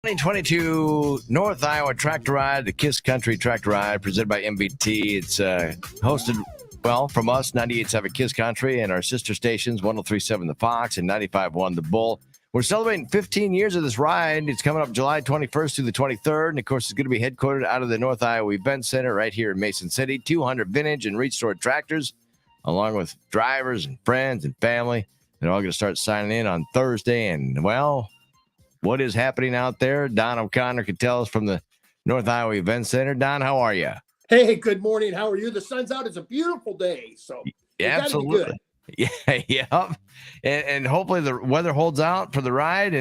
2022 North Iowa Tractor Ride, the Kiss Country Tractor Ride, presented by MBT. It's hosted, from us, 98.7 Kiss Country, and our sister stations, 103.7 The Fox and 95.1 The Bull. We're celebrating 15 years of this ride. It's coming up July 21st through the 23rd, and of course, it's going to be headquartered out of the North Iowa Event Center right here in Mason City. 200 vintage and restored tractors, along with drivers and friends and family. They're all going to start signing in on Thursday, and what is happening out there? Don O'Connor can tell us from the North Iowa Event Center. Don, how are you? Hey, good morning. How are you? The sun's out. It's a beautiful day. So yeah, absolutely. Yeah. And hopefully the weather holds out for the ride.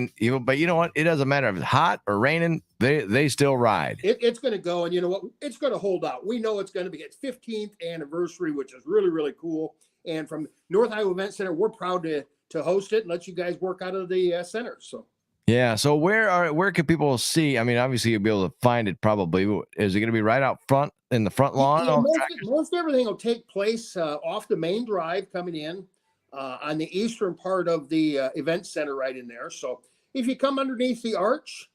But you know what? It doesn't matter if it's hot or raining. They still ride. It's going to go. And you know what? It's going to hold out. We know it's going to be its 15th anniversary, which is really, really cool. And from North Iowa Event Center, we're proud to host it and let you guys work out of the center. So. Yeah. So where can people see? I mean, obviously you'll be able to find it probably. Is it going to be right out front in the front lawn? Yeah, most everything will take place off the main drive coming in on the eastern part of the event center right in there. So if you come underneath the arch,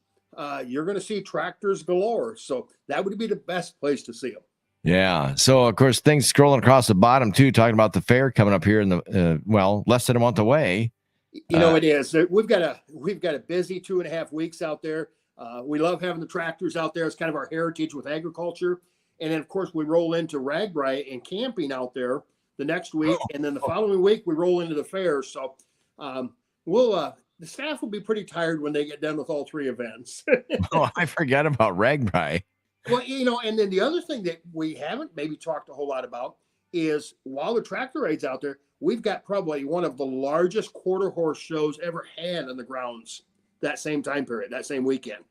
you're going to see tractors galore. So that would be the best place to see them. Yeah. So of course things scrolling across the bottom too, talking about the fair coming up here in the less than a month away. It is. We've got a busy 2.5 weeks out there. We love having the tractors out there. It's kind of our heritage with agriculture. And then, of course, we roll into Ragbri and camping out there the next week. And then the following week, we roll into the fair. So the staff will be pretty tired when they get done with all three events. Oh, I forgot about Ragbri. Well, and then the other thing that we haven't maybe talked a whole lot about is while the tractor ride's out there, we've got probably one of the largest quarter horse shows ever had on the grounds that same time period, that same weekend.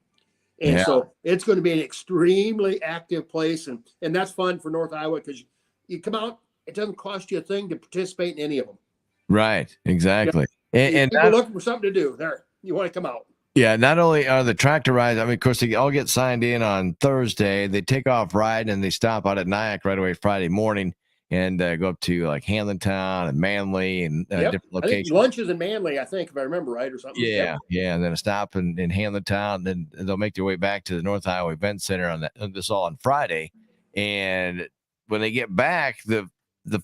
And so it's going to be an extremely active place. And that's fun for North Iowa because you come out, it doesn't cost you a thing to participate in any of them. Right. Exactly. And people looking for something to do there. You want to come out. Yeah, not only are the tractor rides, I mean, of course, they all get signed in on Thursday. They take off riding and they stop out at Nyack right away Friday morning. And go up to like Hamlintown and Manly and different locations. I think lunches in Manly, I think, if I remember right, or something. Yeah, and then a stop in Hamlintown. Then they'll make their way back to the North Iowa Event Center on this all on Friday. And when they get back, the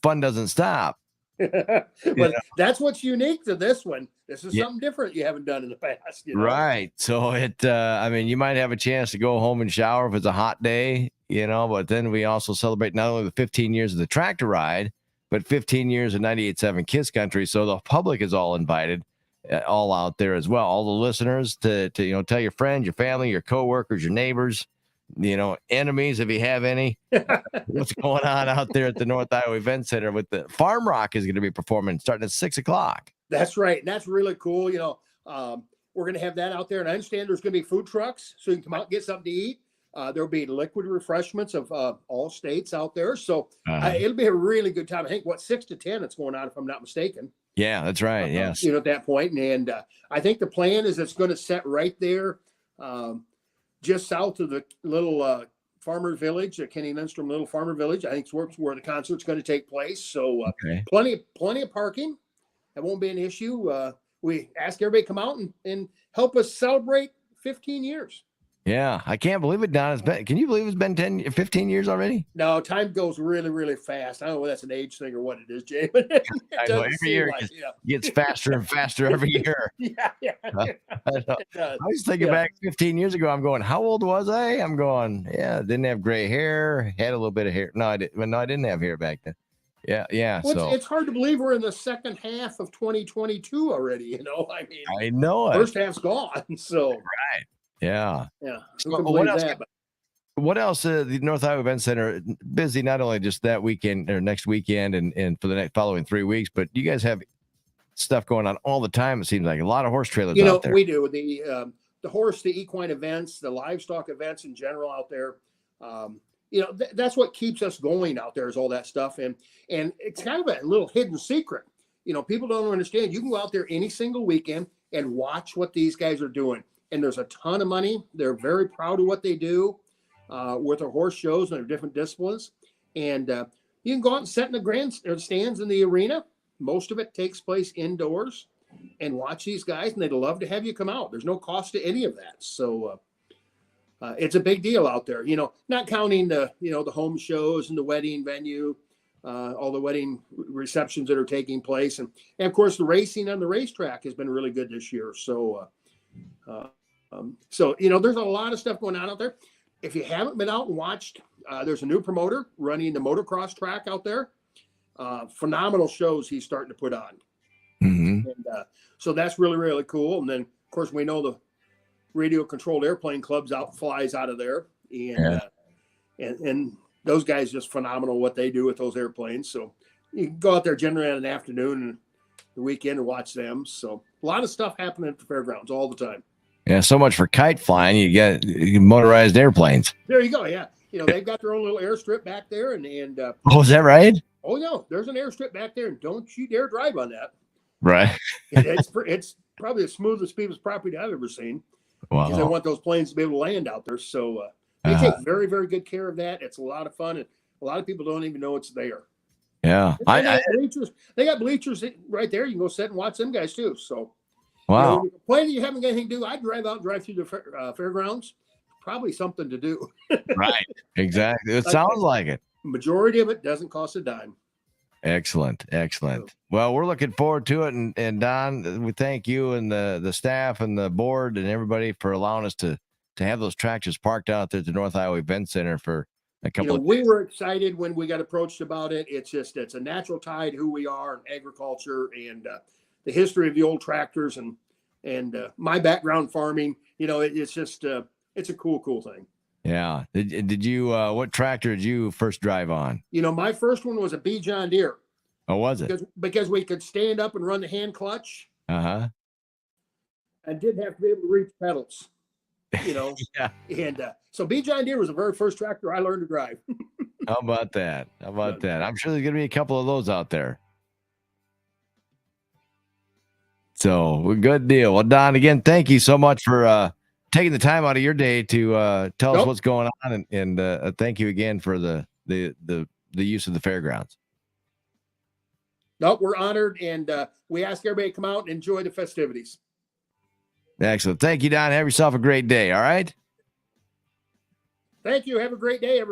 fun doesn't stop. But that's what's unique to this one. This is something different you haven't done in the past. Right. So you might have a chance to go home and shower if it's a hot day. But then we also celebrate not only the 15 years of the tractor ride, but 15 years of 98.7 Kiss Country. So the public is all invited, all out there as well. All the listeners to tell your friends, your family, your coworkers, your neighbors, enemies, if you have any, what's going on out there at the North Iowa Event Center with the Farm Rock is going to be performing starting at 6:00. That's right. And that's really cool. We're going to have that out there. And I understand there's going to be food trucks so you can come out and get something to eat. There'll be liquid refreshments of all states out there. So it'll be a really good time. I think, 6 to 10 it's going on, if I'm not mistaken. Yeah, that's right. Yes. At that point. And I think the plan is it's going to set right there just south of the little farmer village, Kenny Lindstrom Little Farmer Village. I think it's where the concert's going to take place. So plenty of parking. That won't be an issue. We ask everybody to come out and help us celebrate 15 years. Yeah, I can't believe it, Don. Can you believe it's been 15 years already? No, time goes really, really fast. I don't know whether that's an age thing or what it is, Jay. But I know every year it gets faster and faster every year. I was thinking back 15 years ago. I'm going, how old was I? I'm going, didn't have gray hair, had a little bit of hair. No, I didn't have hair back then. Yeah. Well, so it's hard to believe we're in the second half of 2022 already. I know it. First half's gone. So right. Yeah. So, what else? The North Iowa Event Center busy not only just that weekend or next weekend and for the next following 3 weeks, but you guys have stuff going on all the time. It seems like a lot of horse trailers out there. We do the horse, the equine events, the livestock events in general out there. That's what keeps us going out there is all that stuff. And it's kind of a little hidden secret. People don't understand. You can go out there any single weekend and watch what these guys are doing. And there's a ton of money. They're very proud of what they do with their horse shows and their different disciplines. And you can go out and sit in the stands in the arena. Most of it takes place indoors and watch these guys. And they'd love to have you come out. There's no cost to any of that. So it's a big deal out there. Not counting the home shows and the wedding venue, all the wedding receptions that are taking place, and of course the racing on the racetrack has been really good this year. So, there's a lot of stuff going on out there. If you haven't been out and watched, there's a new promoter running the motocross track out there. Phenomenal shows he's starting to put on. Mm-hmm. And so that's really, really cool. And then, of course, we know the radio controlled airplane clubs flies out of there. And, and those guys just phenomenal what they do with those airplanes. So you can go out there generally on an afternoon and the weekend and watch them. So a lot of stuff happening at the fairgrounds all the time. Yeah, so much for kite flying. You get motorized airplanes. There you go. Yeah. They've got their own little airstrip back there. And oh, is that right? Oh, no, there's an airstrip back there. And don't you dare drive on that. Right. It's probably the smoothest piece of property I've ever seen. Wow. Because I want those planes to be able to land out there. So they take very, very good care of that. It's a lot of fun. And a lot of people don't even know it's there. Yeah. They got bleachers right there. You can go sit and watch them guys too. So, wow. Plane you haven't got anything to do, I'd drive out and drive through the fairgrounds. Probably something to do. Right. Exactly. It sounds like it. Majority of it doesn't cost a dime. Excellent. Well, we're looking forward to it. And Don, we thank you and the staff and the board and everybody for allowing us to have those tractors parked out there at the North Iowa Event Center for a couple of days. We were excited when we got approached about it. It's a natural tie to who we are in agriculture and the history of the old tractors and my background farming. It's just it's a cool thing. Yeah. Did you what tractor did you first drive on? My first one was a B John Deere. Oh, was it? Because we could stand up and run the hand clutch. Uh-huh. I did have to be able to reach pedals. Yeah. And so B John Deere was the very first tractor I learned to drive. How about that? I'm sure there's going to be a couple of those out there. So, good deal. Well, Don, again, thank you so much for taking the time out of your day to tell us what's going on, and thank you again for the use of the fairgrounds. Nope, we're honored, and we ask everybody to come out and enjoy the festivities. Excellent. Thank you, Don. Have yourself a great day. All right. Thank you. Have a great day, everybody.